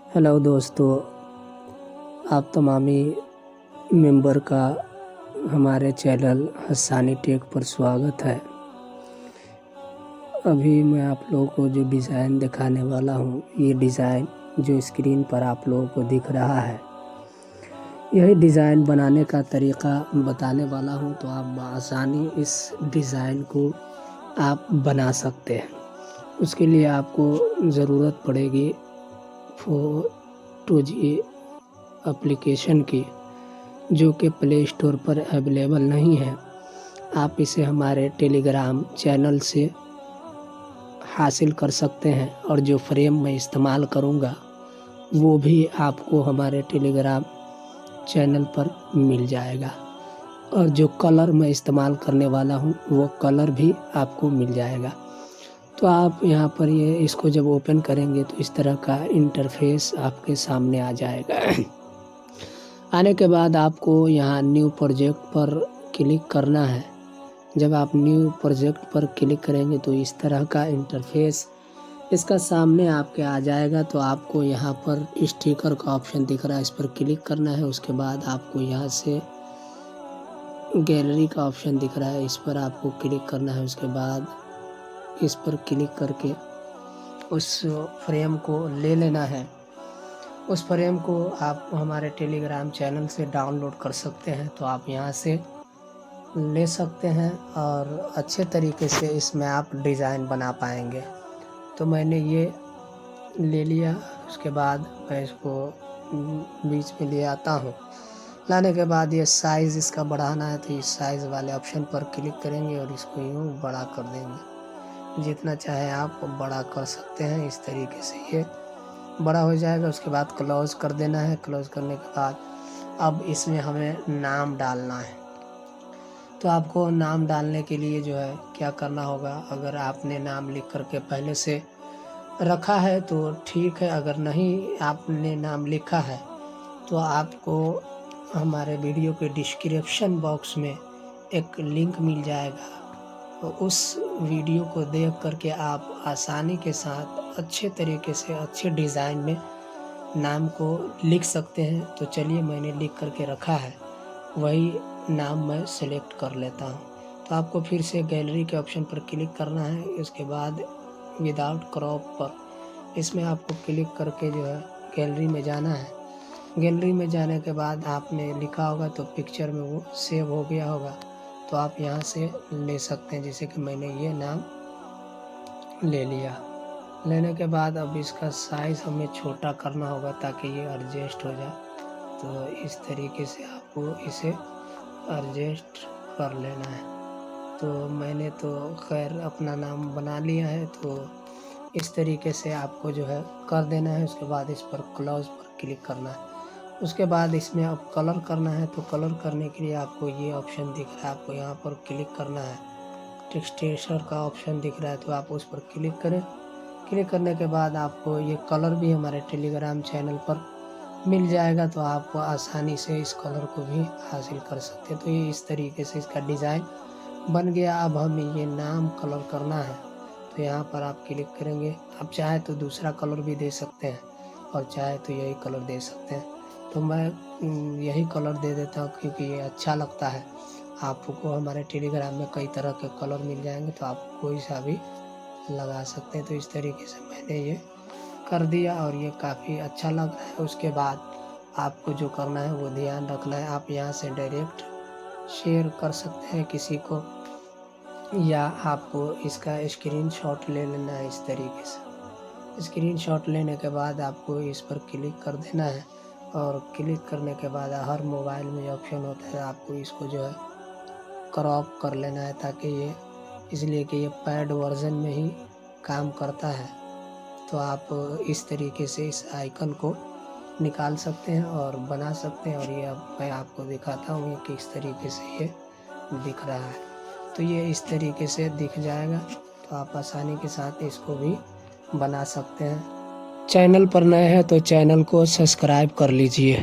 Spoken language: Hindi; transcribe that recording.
हेलो दोस्तों, आप तमामी मेंबर का हमारे चैनल हसानी टेक पर स्वागत है। अभी मैं आप लोगों को जो डिज़ाइन दिखाने वाला हूँ, ये डिज़ाइन जो स्क्रीन पर आप लोगों को दिख रहा है, यही डिज़ाइन बनाने का तरीका बताने वाला हूँ। तो आप बआसानी इस डिज़ाइन को आप बना सकते हैं। उसके लिए आपको ज़रूरत पड़ेगी फोटोजी एप्लीकेशन की, जो कि प्ले स्टोर पर अवेलेबल नहीं है। आप इसे हमारे टेलीग्राम चैनल से हासिल कर सकते हैं, और जो फ्रेम मैं इस्तेमाल करूंगा वो भी आपको हमारे टेलीग्राम चैनल पर मिल जाएगा, और जो कलर मैं इस्तेमाल करने वाला हूं वो कलर भी आपको मिल जाएगा। तो आप यहाँ पर इसको जब ओपन करेंगे तो इस तरह का इंटरफेस आपके सामने आ जाएगा। आने के बाद आपको यहाँ न्यू प्रोजेक्ट पर क्लिक करना है। जब आप न्यू प्रोजेक्ट पर क्लिक करेंगे तो इस तरह का इंटरफेस इसका सामने आपके आ जाएगा। तो आपको यहाँ पर स्टिकर का ऑप्शन दिख रहा है, इस पर क्लिक करना है। उसके बाद आपको यहाँ से गैलरी का ऑप्शन दिख रहा है, इस पर आपको क्लिक करना है। उसके बाद इस पर क्लिक करके उस फ्रेम को ले लेना है। उस फ्रेम को आप हमारे टेलीग्राम चैनल से डाउनलोड कर सकते हैं। तो आप यहाँ से ले सकते हैं और अच्छे तरीके से इसमें आप डिज़ाइन बना पाएंगे। तो मैंने ये ले लिया। उसके बाद मैं इसको बीच में ले आता हूँ। लाने के बाद ये साइज़ इसका बढ़ाना है, तो इस साइज़ वाले ऑप्शन पर क्लिक करेंगे और इसको यूँ बड़ा कर देंगे। जितना चाहे आप बड़ा कर सकते हैं। इस तरीके से ये बड़ा हो जाएगा। उसके बाद क्लोज कर देना है। क्लोज करने के बाद अब इसमें हमें नाम डालना है। तो आपको नाम डालने के लिए जो है क्या करना होगा, अगर आपने नाम लिख करके पहले से रखा है तो ठीक है, अगर नहीं आपने नाम लिखा है तो आपको हमारे वीडियो के डिस्क्रिप्शन बॉक्स में एक लिंक मिल जाएगा। तो उस वीडियो को देख करके आप आसानी के साथ अच्छे तरीके से अच्छे डिज़ाइन में नाम को लिख सकते हैं। तो चलिए, मैंने लिख करके रखा है, वही नाम मैं सेलेक्ट कर लेता हूँ। तो आपको फिर से गैलरी के ऑप्शन पर क्लिक करना है। उसके बाद विदाउट क्रॉप पर इसमें आपको क्लिक करके जो है गैलरी में जाना है। गैलरी में जाने के बाद आपने लिखा होगा तो पिक्चर में वो सेव हो गया होगा। तो आप यहाँ से ले सकते हैं। जैसे कि मैंने ये नाम ले लिया। लेने के बाद अब इसका साइज़ हमें छोटा करना होगा ताकि ये एडजस्ट हो जाए। तो इस तरीके से आपको इसे एडजस्ट कर लेना है। तो मैंने तो खैर अपना नाम बना लिया है, तो इस तरीके से आपको जो है कर देना है। उसके बाद इस पर क्लोज पर क्लिक करना है। उसके बाद इसमें अब कलर करना है। तो कलर करने के लिए आपको ये ऑप्शन दिख रहा है, आपको यहाँ पर क्लिक करना है। टेक्सचर का ऑप्शन दिख रहा है, तो आप उस पर क्लिक करें। क्लिक करने के बाद आपको ये कलर भी हमारे टेलीग्राम चैनल पर मिल जाएगा। तो आप आसानी से इस कलर को भी हासिल कर सकते हैं। तो ये इस तरीके से इसका डिज़ाइन बन गया। अब हमें ये नाम कलर करना है, तो यहाँ पर आप क्लिक करेंगे। आप चाहे तो दूसरा कलर भी दे सकते हैं और चाहे तो यही कलर दे सकते हैं। तो मैं यही कलर दे देता हूँ क्योंकि ये अच्छा लगता है। आपको हमारे टेलीग्राम में कई तरह के कलर मिल जाएंगे, तो आप कोई सा भी लगा सकते हैं। तो इस तरीके से मैंने ये कर दिया और ये काफ़ी अच्छा लग रहा है। उसके बाद आपको जो करना है वो ध्यान रखना है। आप यहाँ से डायरेक्ट शेयर कर सकते हैं किसी को, या आपको इसका स्क्रीनशॉट ले लेना है। इस तरीके से स्क्रीनशॉट लेने के बाद आपको इस पर क्लिक कर देना है, और क्लिक करने के बाद हर मोबाइल में ऑप्शन होता है, आपको इसको जो है क्रॉप कर लेना है, ताकि ये इसलिए कि ये पैड वर्जन में ही काम करता है। तो आप इस तरीके से इस आइकन को निकाल सकते हैं और बना सकते हैं। और ये अब मैं आपको दिखाता हूँ कि किस तरीके से ये दिख रहा है। तो ये इस तरीके से दिख जाएगा। तो आप आसानी के साथ इसको भी बना सकते हैं। चैनल पर नए हैं तो चैनल को सब्सक्राइब कर लीजिए।